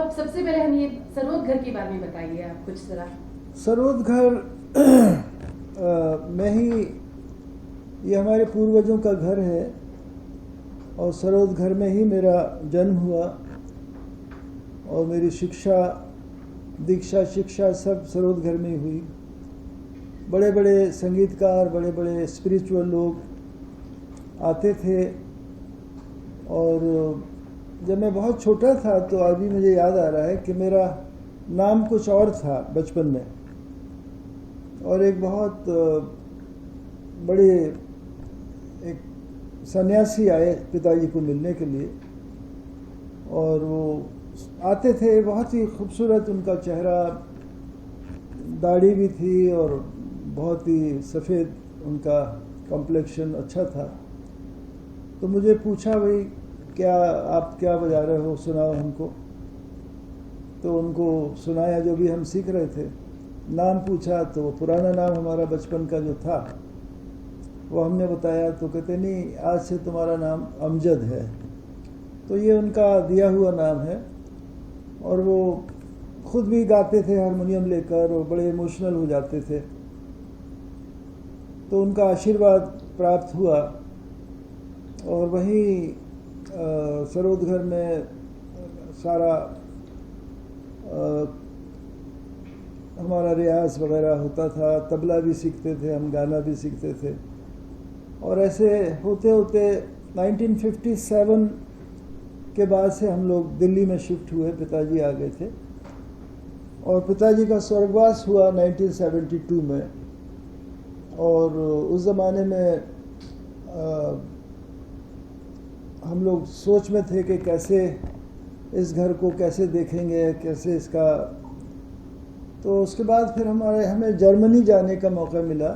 अब सबसे पहले हम ये सरोद घर के बारे में बताइए आप कुछ जरा। सरोद घर में ही ये हमारे पूर्वजों का घर है और सरोद घर में ही मेरा जन्म हुआ और मेरी शिक्षा दीक्षा शिक्षा सब सरोद घर में ही हुई। बड़े बड़े संगीतकार बड़े बड़े स्पिरिचुअल लोग आते थे और जब मैं बहुत छोटा था तो अभी मुझे याद आ रहा है कि मेरा नाम कुछ और था बचपन में, और एक बहुत बड़े एक सन्यासी आए पिताजी को मिलने के लिए और वो आते थे, बहुत ही खूबसूरत उनका चेहरा, दाढ़ी भी थी और बहुत ही सफ़ेद उनका कॉम्प्लेक्शन अच्छा था। तो मुझे पूछा, भाई क्या आप क्या बजा रहे हो, सुनाओ हमको। तो उनको सुनाया जो भी हम सीख रहे थे। नाम पूछा तो वो पुराना नाम हमारा बचपन का जो था वो हमने बताया। तो कहते नहीं, आज से तुम्हारा नाम अमजद है। तो ये उनका दिया हुआ नाम है और वो खुद भी गाते थे हारमोनियम लेकर और बड़े इमोशनल हो जाते थे। तो उनका आशीर्वाद प्राप्त हुआ और वहीं सरोद घर में सारा हमारा रियाज वगैरह होता था, तबला भी सीखते थे हम, गाना भी सीखते थे। और ऐसे होते होते 1957 के बाद से हम लोग दिल्ली में शिफ्ट हुए, पिताजी आ गए थे और पिताजी का स्वर्गवास हुआ 1972 में। और उस ज़माने में हम लोग सोच में थे कि कैसे इस घर को कैसे देखेंगे, कैसे इसका। तो उसके बाद फिर हमें जर्मनी जाने का मौका मिला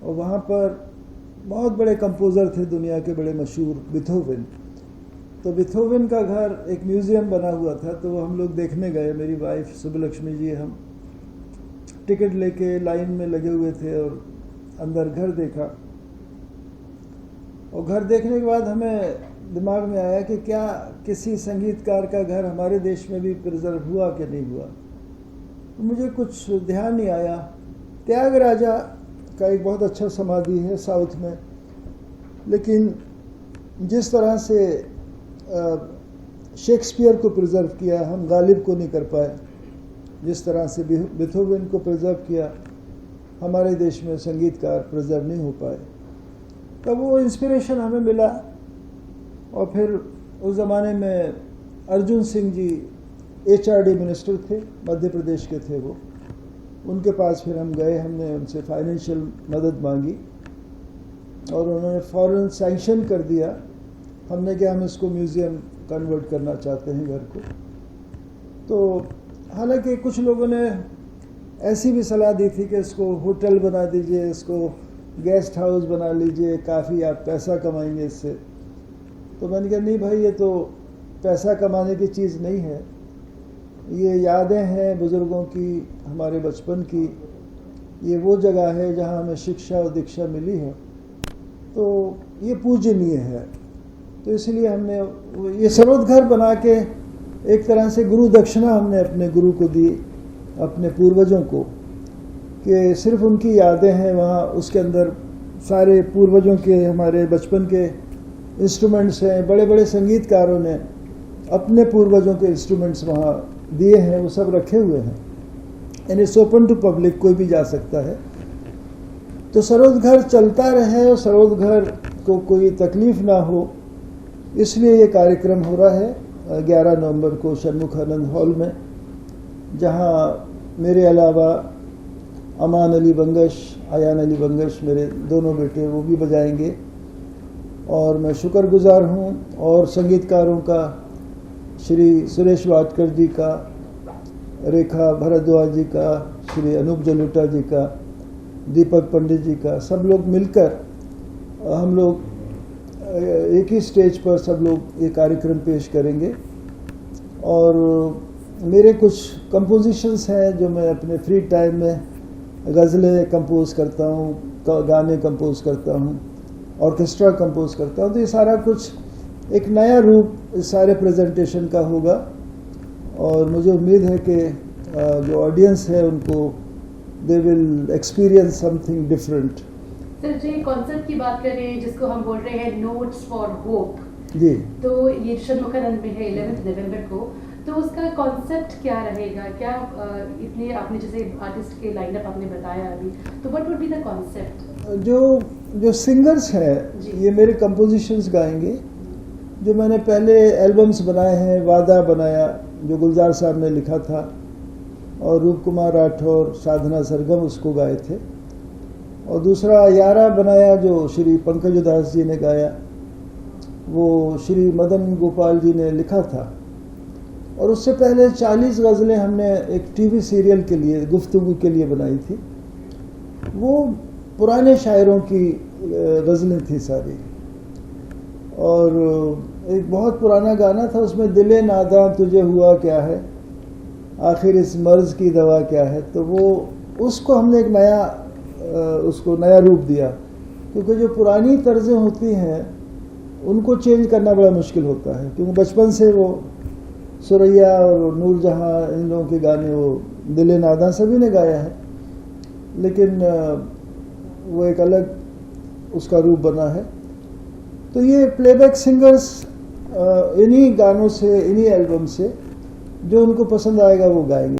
और वहाँ पर बहुत बड़े कंपोज़र थे दुनिया के बड़े मशहूर, बीथोवन। तो बीथोवन का घर एक म्यूज़ियम बना हुआ था, तो वो हम लोग देखने गए, मेरी वाइफ सुब्बलक्ष्मी जी, हम टिकट लेके लाइन में लगे हुए थे और अंदर घर देखा। और घर देखने के बाद हमें दिमाग में आया कि क्या किसी संगीतकार का घर हमारे देश में भी प्रिजर्व हुआ कि नहीं हुआ। तो मुझे कुछ ध्यान नहीं आया। त्यागराजा का एक बहुत अच्छा समाधि है साउथ में, लेकिन जिस तरह से शेक्सपियर को प्रिजर्व किया हम गालिब को नहीं कर पाए, जिस तरह से बीथोवन को प्रिजर्व किया हमारे देश में संगीतकार प्रिजर्व नहीं हो पाए। तब वो इंस्पिरेशन हमें मिला और फिर उस ज़माने में अर्जुन सिंह जी HRD मिनिस्टर थे, मध्य प्रदेश के थे वो। उनके पास फिर हम गए, हमने उनसे फाइनेंशियल मदद मांगी और उन्होंने फ़ौरन सैंक्शन कर दिया। हमने क्या, हम इसको म्यूज़ियम कन्वर्ट करना चाहते हैं घर को। तो हालांकि कुछ लोगों ने ऐसी भी सलाह दी थी कि इसको होटल बना दीजिए, इसको गेस्ट हाउस बना लीजिए, काफ़ी आप पैसा कमाएंगे इससे। तो मैंने कहा नहीं भाई, ये तो पैसा कमाने की चीज़ नहीं है, ये यादें हैं बुज़ुर्गों की, हमारे बचपन की। ये वो जगह है जहाँ हमें शिक्षा और दीक्षा मिली है, तो ये पूजनीय है। तो इसलिए हमने ये सरोद घर बना के एक तरह से गुरु दक्षिणा हमने अपने गुरु को दी, अपने पूर्वजों को, कि सिर्फ उनकी यादें हैं वहाँ। उसके अंदर सारे पूर्वजों के, हमारे बचपन के इंस्ट्रूमेंट्स हैं। बड़े बड़े संगीतकारों ने अपने पूर्वजों के इंस्ट्रूमेंट्स वहाँ दिए हैं, वो सब रखे हुए हैं। And it's open to public, कोई भी जा सकता है। तो सरोद घर चलता रहे और सरोद घर को कोई तकलीफ ना हो, इसलिए ये कार्यक्रम हो रहा है 11 नवंबर को षणमुखानंद हॉल में, जहाँ मेरे अलावा अमान अली बंगश, आयान अली बंगश, मेरे दोनों बेटे, वो भी बजाएंगे। और मैं शुक्रगुजार हूँ और संगीतकारों का, श्री सुरेश वाडकर जी का, रेखा भारद्वाज जी का, श्री अनूप जलोटा जी का, दीपक पंडित जी का, सब लोग मिलकर हम लोग एक ही स्टेज पर सब लोग ये कार्यक्रम पेश करेंगे। और मेरे कुछ कंपोजिशंस हैं जो मैं अपने फ्री टाइम में गज़लें कंपोज करता हूँ, गाने कंपोज करता हूँ, ऑर्केस्ट्रा कंपोज करता हूँ। तो ये सारा कुछ एक नया रूप इस सारे प्रेजेंटेशन का होगा और मुझे उम्मीद है कि जो ऑडियंस है उनको they will experience something different. Sir जो ये कॉन्सेप्ट की बात करें जिसको हम बोल रहे हैं नोट्स फॉर होप, जी, तो ये षणमुखानंद में है 11 नवंबर को, तो उसका कॉन्सेप्ट क्या रहेगा? क्या इतने आपने जैसे आर्टिस्ट के लाइनअप आपने बताया अभी, तो what would be the concept? जो सिंगर्स हैं ये मेरे कंपोजिशंस गाएंगे। जो मैंने पहले एल्बम्स बनाए हैं, वादा बनाया जो गुलजार साहब ने लिखा था और रूप कुमार राठौर, साधना सरगम उसको गाए थे, और दूसरा यारा बनाया जो श्री पंकज उदास जी ने गाया, वो श्री मदन गोपाल जी ने लिखा था। और उससे पहले 40 गज़लें हमने एक टीवी सीरियल के लिए, गुफ्तगू के लिए बनाई थी। वो पुराने शायरों की गज़लें थी सारी। और एक बहुत पुराना गाना था, उसमें दिले नादां तुझे हुआ क्या है, आखिर इस मर्ज की दवा क्या है। तो वो उसको हमने एक नया रूप दिया, क्योंकि जो पुरानी तर्जें होती हैं उनको चेंज करना बड़ा मुश्किल होता है, क्योंकि बचपन से वो सुरैया और नूरजहां इन लोगों के गाने, वो दिले नादां सभी ने गाया है, लेकिन वो एक अलग उसका रूप बना है। तो ये प्लेबैक सिंगर्स इन्हीं गानों से, इन्हीं एल्बम से जो उनको पसंद आएगा वो गाएंगे।